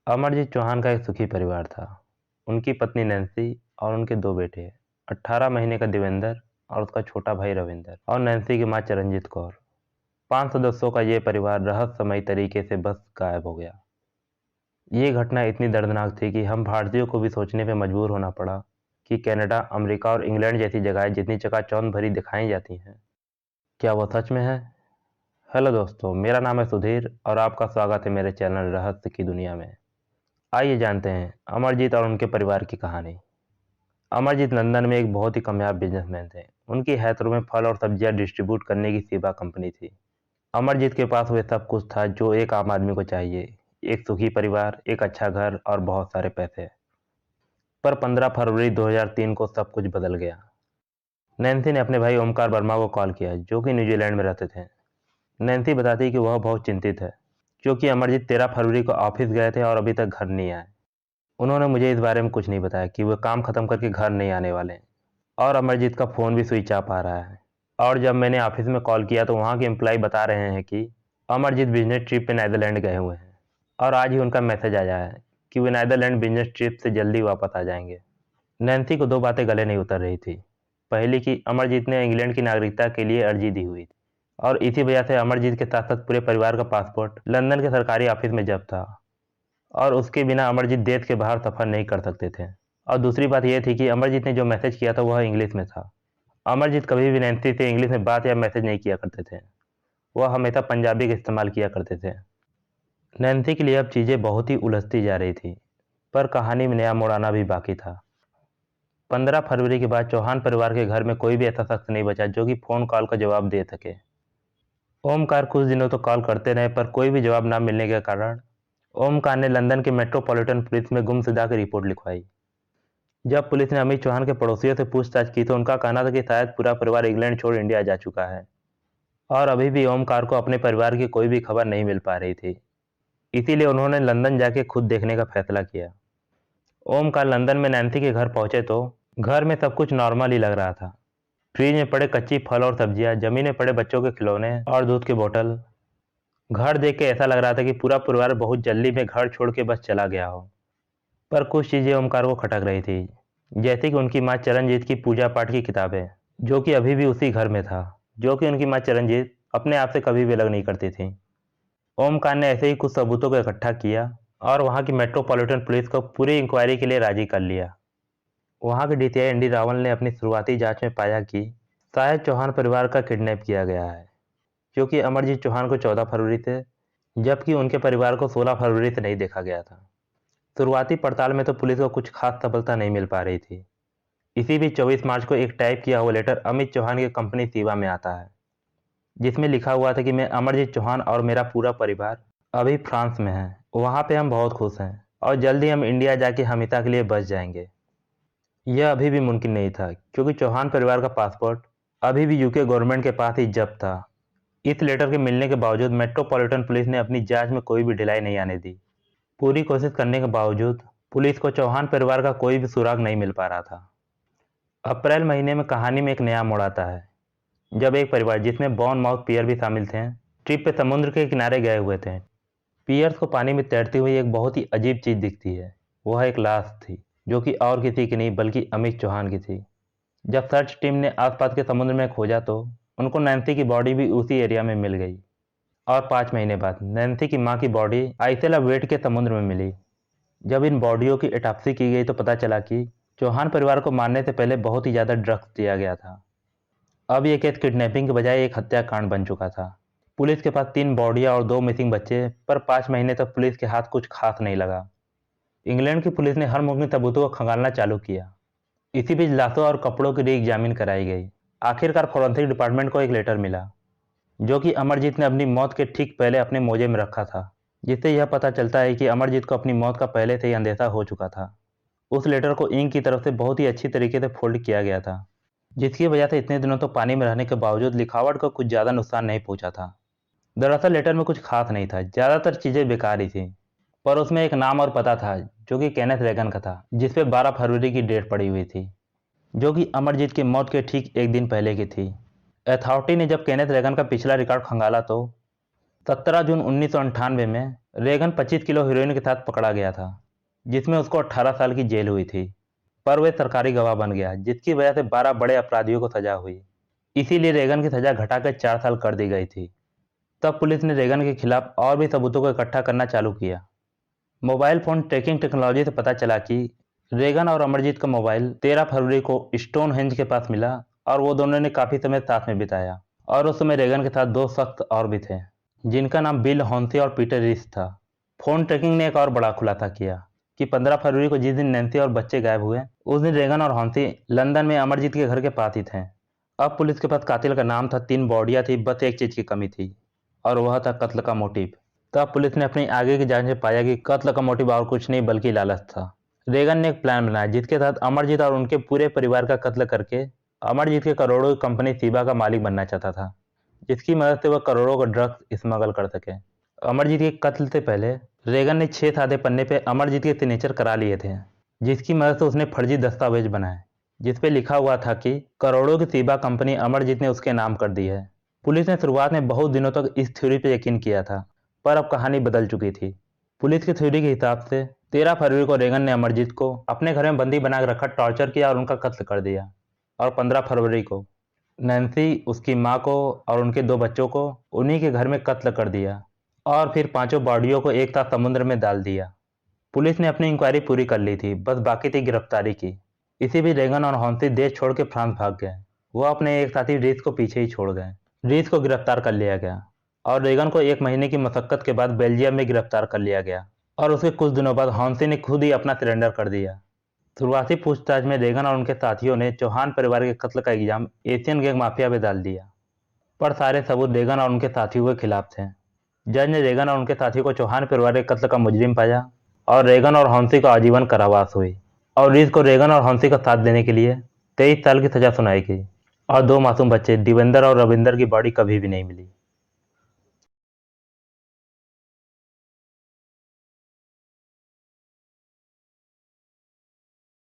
अमरजीत चौहान का एक सुखी परिवार था। उनकी पत्नी नैन्सी और उनके 2 बेटे, 18 महीने का देवेंद्र और उसका छोटा भाई रविंदर और नैन्सी की मां चरणजीत कौर। 5 सदस्यों का ये परिवार रहस्यमयी तरीके से बस गायब हो गया। ये घटना इतनी दर्दनाक थी कि हम भारतीयों को भी सोचने पे मजबूर होना पड़ा कि कनाडा, अमेरिका और इंग्लैंड जैसी जगहें जितनी चकाचौंध भरी दिखाई जाती हैं, क्या वो सच में है? हेलो दोस्तों, मेरा नाम है सुधीर और आपका स्वागत है मेरे चैनल रहस्य की दुनिया में। आइए जानते हैं अमरजीत और उनके परिवार की कहानी। अमरजीत लंदन में एक बहुत ही कामयाब बिजनेसमैन थे। उनकी हैथरों में फल और सब्जियां डिस्ट्रीब्यूट करने की सेवा कंपनी थी। अमरजीत के पास वह सब कुछ था जो एक आम आदमी को चाहिए, एक सुखी परिवार, एक अच्छा घर और बहुत सारे पैसे। पर 15 फरवरी 2003 को सब कुछ बदल गया। नैन्सी ने अपने भाई ओमकार वर्मा को कॉल किया, जो कि न्यूजीलैंड में रहते थे। नैन्सी बताती कि वह बहुत चिंतित है, क्योंकि अमरजीत 13 फरवरी को ऑफिस गए थे और अभी तक घर नहीं आए। उन्होंने मुझे इस बारे में कुछ नहीं बताया कि वे काम खत्म करके घर नहीं आने वाले हैं और अमरजीत का फ़ोन भी स्विच ऑफ आ रहा है। और जब मैंने ऑफिस में कॉल किया तो वहाँ के एम्प्लॉय बता रहे हैं कि अमरजीत बिजनेस ट्रिप पे नीदरलैंड गए हुए हैं और आज ही उनका मैसेज आया है कि वे नीदरलैंड बिजनेस ट्रिप से जल्दी वापस आ जाएंगे। नैन्सी को 2 बातें गले नहीं उतर रही थी। पहली कि अमरजीत ने इंग्लैंड की नागरिकता के लिए अर्जी दी हुई थी और इसी वजह से अमरजीत के साथ साथ पूरे परिवार का पासपोर्ट लंदन के सरकारी ऑफिस में जब्त था और उसके बिना अमरजीत देश के बाहर सफ़र नहीं कर सकते थे। और दूसरी बात यह थी कि अमरजीत ने जो मैसेज किया था वह इंग्लिश में था। अमरजीत कभी भी नैन्सी से इंग्लिश में बात या मैसेज नहीं किया करते थे। वह हमेशा पंजाबी का इस्तेमाल किया करते थे। नैन्सी के लिए अब चीज़ें बहुत ही उलझती जा रही थी, पर कहानी में नया मोड़ आना भी बाकी था। 15 फरवरी के बाद चौहान परिवार के घर में कोई भी ऐसा शख्स नहीं बचा जो कि फ़ोन कॉल का जवाब दे सके। ओमकार कुछ दिनों तो कॉल करते रहे, पर कोई भी जवाब न मिलने के कारण ओमकार ने लंदन के मेट्रोपॉलिटन पुलिस में गुमशुदा की रिपोर्ट लिखवाई। जब पुलिस ने अमित चौहान के पड़ोसियों से पूछताछ की तो उनका कहना था कि शायद पूरा परिवार इंग्लैंड छोड़ इंडिया जा चुका है और अभी भी ओमकार को अपने परिवार की कोई भी खबर नहीं मिल पा रही थी। इसीलिए उन्होंने लंदन जाके खुद देखने का फैसला किया। ओमकार लंदन में नैन्सी के घर पहुंचे तो घर में सब कुछ नॉर्मल ही लग रहा था। फ्रिज में पड़े कच्ची फल और सब्जियां, जमीन में पड़े बच्चों के खिलौने और दूध की बोतल। घर देख के ऐसा लग रहा था कि पूरा परिवार बहुत जल्दी में घर छोड़ के बस चला गया हो। पर कुछ चीज़ें ओमकार को खटक रही थी, जैसे कि उनकी माँ चरणजीत की पूजा पाठ की किताबें, जो कि अभी भी उसी घर में था, जो कि उनकी माँ चरणजीत अपने आप से कभी भी अलग नहीं करती थी। ओमकार ने ऐसे ही कुछ सबूतों को इकट्ठा किया और वहाँ की मेट्रोपॉलिटन पुलिस को पूरी इंक्वायरी के लिए राजी कर लिया। वहाँ के डीसीआई एनडी रावल ने अपनी शुरुआती जांच में पाया कि शायद चौहान परिवार का किडनैप किया गया है, क्योंकि अमरजीत चौहान को 14 फरवरी से जबकि उनके परिवार को 16 फरवरी से नहीं देखा गया था। शुरुआती पड़ताल में तो पुलिस को कुछ खास सफलता नहीं मिल पा रही थी। इसी बीच 24 मार्च को एक टाइप किया हुआ लेटर अमित चौहान की कंपनी सेवा में आता है, जिसमें लिखा हुआ था कि मैं अमरजीत चौहान और मेरा पूरा परिवार अभी फ्रांस में है। वहाँ पे हम बहुत खुश हैं और जल्द ही हम इंडिया जाके हमेशा के लिए बस जाएंगे। यह अभी भी मुमकिन नहीं था, क्योंकि चौहान परिवार का पासपोर्ट अभी भी यूके गवर्नमेंट के पास ही जब्त था। इस लेटर के मिलने के बावजूद मेट्रोपॉलिटन पुलिस ने अपनी जांच में कोई भी ढिलाई नहीं आने दी। पूरी कोशिश करने के बावजूद पुलिस को चौहान परिवार का कोई भी सुराग नहीं मिल पा रहा था। अप्रैल महीने में कहानी में एक नया मोड़ आता है, जब एक परिवार जिसमें बॉन माउथ पियर भी शामिल थे, ट्रिप पे समुद्र के किनारे गए हुए थे। पियर्स को पानी में तैरती हुई एक बहुत ही अजीब चीज दिखती है। वह एक लाश थी, जो कि और किसी की नहीं बल्कि अमित चौहान की थी। जब सर्च टीम ने आसपास के समुद्र में खोजा तो उनको नैन्सी की बॉडी भी उसी एरिया में मिल गई और 5 महीने बाद नैन्सी की मां की बॉडी आइसेला वेट के समुद्र में मिली। जब इन बॉडियों की ऑटोप्सी की गई तो पता चला कि चौहान परिवार को मारने से पहले बहुत ही ज़्यादा ड्रग्स दिया गया था। अब यह केस किडनैपिंग के बजाय एक हत्याकांड बन चुका था। पुलिस के पास 3 बॉडियां और 2 मिसिंग बच्चे, पर 5 महीने तक पुलिस के हाथ कुछ खास नहीं लगा। इंग्लैंड की पुलिस ने हर मुमकिन सबूतों को खंगालना चालू किया। इसी बीच लाशों और कपड़ों की री-एग्जामिन कराई गई। आखिरकार फॉरेंसिक डिपार्टमेंट को एक लेटर मिला, जो कि अमरजीत ने अपनी मौत के ठीक पहले अपने मोजे में रखा था, जिससे यह पता चलता है कि अमरजीत को अपनी मौत का पहले से ही अंदेशा हो चुका था। उस लेटर को इंक की तरफ से बहुत ही अच्छी तरीके से फोल्ड किया गया था, जिसकी वजह से इतने दिनों तो पानी में रहने के बावजूद लिखावट को कुछ ज़्यादा नुकसान नहीं पहुंचा था। दरअसल लेटर में कुछ खास नहीं था, ज़्यादातर चीज़ें बेकार ही थी, पर उसमें एक नाम और पता था, जो कि केनेथ रेगन का था, जिसपे 12 फरवरी की डेट पड़ी हुई थी, जो कि अमरजीत की मौत के ठीक एक दिन पहले की थी। अथॉरिटी ने जब केनेथ रेगन का पिछला रिकॉर्ड खंगाला तो 17 जून 1998 में रेगन 25 किलो हीरोइन के साथ पकड़ा गया था, जिसमें उसको 18 साल की जेल हुई थी, पर वह सरकारी गवाह बन गया, जिसकी वजह से 12 बड़े अपराधियों को सजा हुई। इसीलिए रेगन की सजा घटाकर 4 साल कर दी गई थी। तब पुलिस ने रेगन के खिलाफ और भी सबूतों को इकट्ठा करना चालू किया। मोबाइल फोन ट्रैकिंग टेक्नोलॉजी से पता चला कि रेगन और अमरजीत का मोबाइल 13 फरवरी को स्टोनहेंज के पास मिला और वो दोनों ने काफी समय साथ में बिताया। और उस समय रेगन के साथ 2 शख्स और भी थे, जिनका नाम बिल हॉन्सी और पीटर रिस था। फोन ट्रैकिंग ने एक और बड़ा खुलासा किया कि 15 फरवरी को जिस दिन नैन्सी और बच्चे गायब हुए, उस दिन रेगन और हॉन्सी लंदन में अमरजीत के घर के पास ही थे। अब पुलिस के पास कातिल का नाम था, 3 बॉडियां थी, बस एक चीज की कमी थी, और वह था कत्ल का मोटिव। तब पुलिस ने अपनी आगे की जांच में पाया कि कत्ल का मोटिव और कुछ नहीं बल्कि लालच था। रेगन ने एक प्लान बनाया जिसके तहत अमरजीत और उनके पूरे परिवार का कत्ल करके अमरजीत के करोड़ों की कंपनी सीबा का मालिक बनना चाहता था, जिसकी मदद से वह करोड़ों का ड्रग्स स्मगल कर सके। अमरजीत के कत्ल से पहले रेगन ने 6 सादे पन्ने पे अमरजीत के सिग्नेचर करा लिए थे, जिसकी मदद से उसने फर्जी दस्तावेज बनाए, जिसपे लिखा हुआ था कि करोड़ों की सीबा कंपनी अमरजीत ने उसके नाम कर दी है। पुलिस ने शुरुआत में बहुत दिनों तक इस थ्योरी पर यकीन किया था, पर अब कहानी बदल चुकी थी। पुलिस की थ्योरी के हिसाब से 13 फरवरी को रेगन ने अमरजीत को अपने घर में बंदी बनाकर रखा, टॉर्चर किया और उनका कत्ल कर दिया। और 15 फरवरी को नैन्सी, उसकी माँ को और उनके 2 बच्चों को उन्हीं के घर में कत्ल कर दिया और फिर 5 बॉडियों को एक साथ समुद्र में डाल दिया। पुलिस ने अपनी इंक्वायरी पूरी कर ली थी, बस बाकी थी गिरफ्तारी की। इसी बीच रेगन और हॉन्सी देश छोड़ के फ्रांस भाग गए। वो अपने एक साथी रीस को पीछे ही छोड़ गए। रीस को गिरफ्तार कर लिया गया और रेगन को 1 महीने की मशक्कत के बाद बेल्जियम में गिरफ्तार कर लिया गया और उसके कुछ दिनों बाद हॉन्सी ने खुद ही अपना सरेंडर कर दिया। शुरुआती पूछताछ में रेगन और उनके साथियों ने चौहान परिवार के कत्ल का इल्जाम एशियन गैंग माफिया पे डाल दिया, पर सारे सबूत रेगन और उनके साथियों के खिलाफ थे। जज ने रेगन और उनके साथियों को चौहान परिवार के कत्ल का मुजरिम पाया और रेगन और हॉन्सी को आजीवन कारावास हुई और रीस को रेगन और हॉन्सी का साथ देने के लिए 23 साल की सजा सुनाई गई और 2 मासूम बच्चे दिवेंद्र और रविंदर की बॉडी कभी भी नहीं मिली।